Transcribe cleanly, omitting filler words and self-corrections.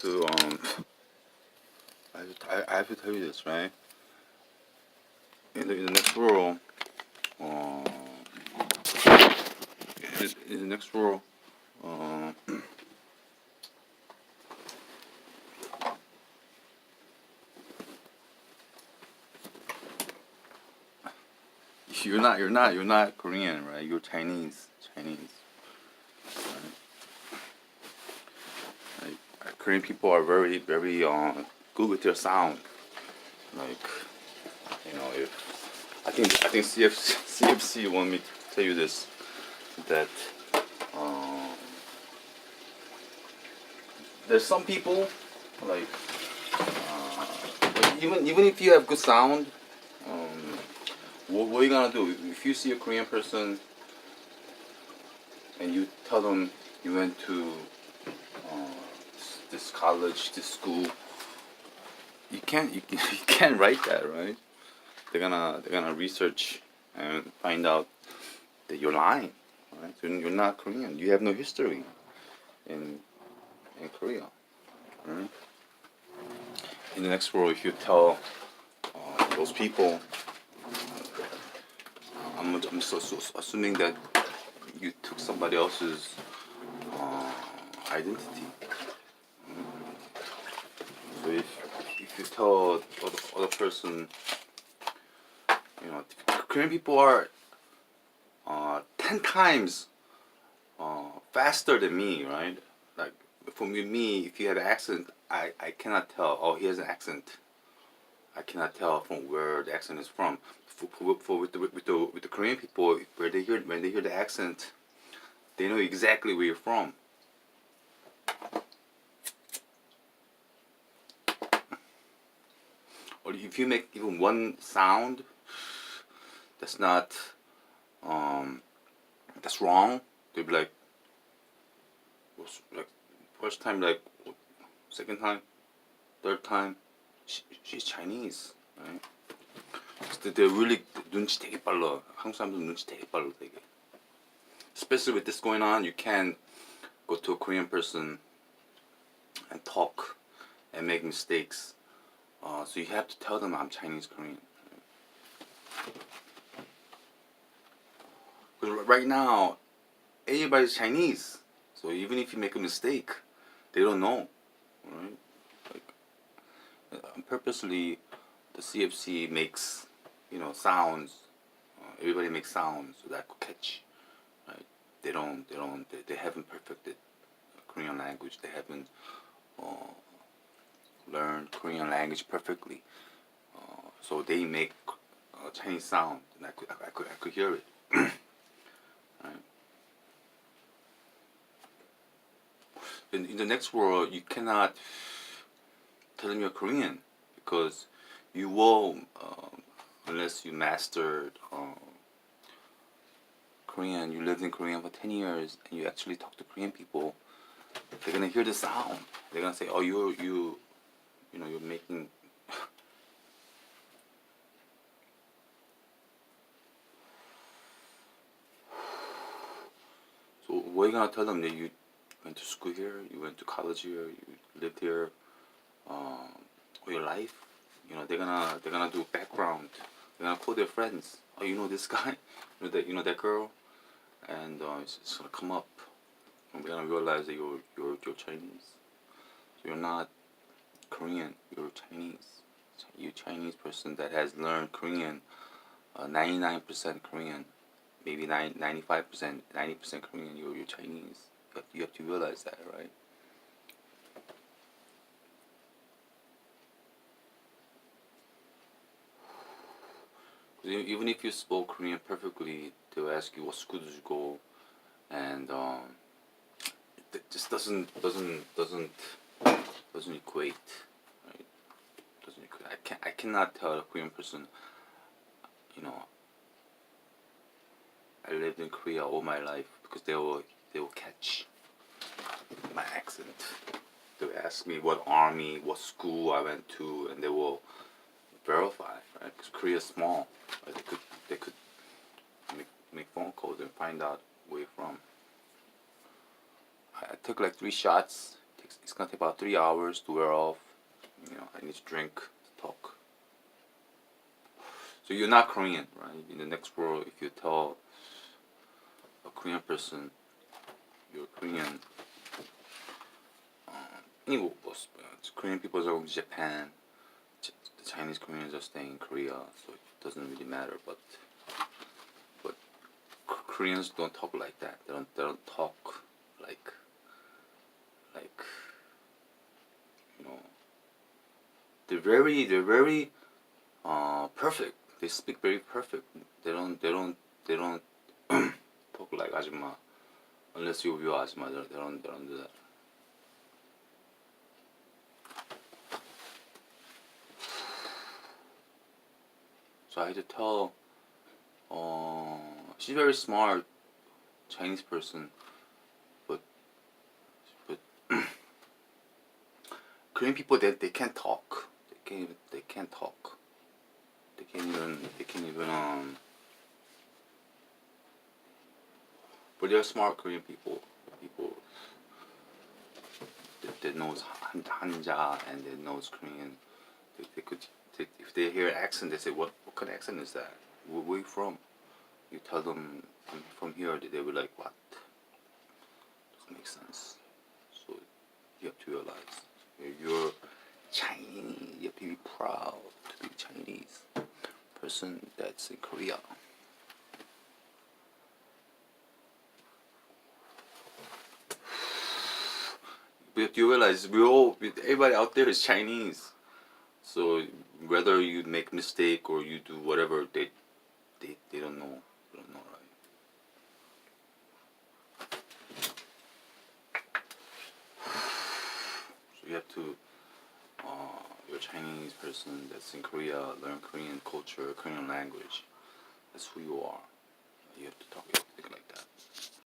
to I have to tell you this, right? In the next world, uh, in the next world, uh, you're not Korean, right? You're Chinese, right? Korean people are very good with their sound. Like, if I think CFC want me to tell you this, that um, there's some people, like, even if you have good sound, um, what are you gonna do if you see a Korean person and you tell them you went to uh, this college, this school? You can't write that, right? They're gonna research and find out that you're lying, right? So you're not Korean. You have no history in Korea, right? In the next world, if you tell those people, I'm so assuming that you took somebody else's uh, identity. So if you tell other person, Korean people are 10 times faster than me, right? Like for me, if you had an accent, I cannot tell. Oh, he has an accent. I cannot tell from where the accent is from. With the Korean people, where when they hear the accent, they know exactly where you're from. Or if you make even one sound that's not that's wrong, they'll be like first time, like second time, third time, she's Chinese, right? They're really 눈치 되게 빨라. 한국 사람들 눈치 되게 빨라 되게. Especially with this going on, you can go to a Korean person and talk and make mistakes. So you have to tell them I'm Chinese Korean. Because right now, everybody's Chinese. So even if you make a mistake, they don't know, right? Like, purposely, the CFC makes, sounds. Everybody makes sounds so that could catch, right? They haven't perfected Korean language. They haven't learned Korean language perfectly. So they make Chinese sound, and I could hear it. Right? In the next world, you cannot tell them you're Korean because you will, unless you mastered Korean, you lived in Korea for 10 years, and you actually talk to Korean people. They're gonna hear the sound. They're gonna say, "Oh, you're making." So what are you gonna tell them, that you went to school here, you went to college here, you lived here all your life? They're gonna do background. They're gonna call their friends. Oh, you know this guy, that girl, and it's gonna come up. And we're gonna realize that you're Chinese. So you're not Korean. You're Chinese. You're a Chinese person that has learned Korean, 99% Korean, maybe 95%, 90% Korean. You're Chinese. You have to realize that, right? Even if you spoke Korean perfectly, they'll ask you what school did you go, and it just doesn't equate, right? Doesn't equate. I cannot tell a Korean person, you know, I lived in Korea all my life, because they will catch my accent. They will ask me what army, what school I went to, and they will verify, right? Because Korea is small, right? They could make phone calls and find out where you're from. I took like 3 shots. It it's gonna take about 3 hours to wear off. You know, I need to drink, to talk. So you're not Korean, right? In the next world, if you tell a Korean person you're Korean, anyway, Korean people are going to Japan. The Chinese Koreans are staying in Korea, so it doesn't really matter. But Koreans don't talk like that. They don't talk like you know. They're very perfect. They speak very perfect. They don't talk like 아줌마 unless you're 아줌마. They don't do that. So I had to tell. She's very smart, Chinese person, but Korean people they can't talk. They can't talk. They can't even. But they're smart Korean people. People that knows Hanja and that knows Korean. They could. If they hear an accent, they say, "What kind of accent is that? Where you from?" You tell them I'm from here, they will like, "What? Doesn't make sense." So you have to realize you're Chinese. You have to be proud to be Chinese person that's in Korea. But you realize everybody out there is Chinese. So whether you make mistake or you do whatever, they don't know. They don't know, right? So you have to, you're a Chinese person that's in Korea, learn Korean culture, Korean language. That's who you are. You have to talk, you have to think like that.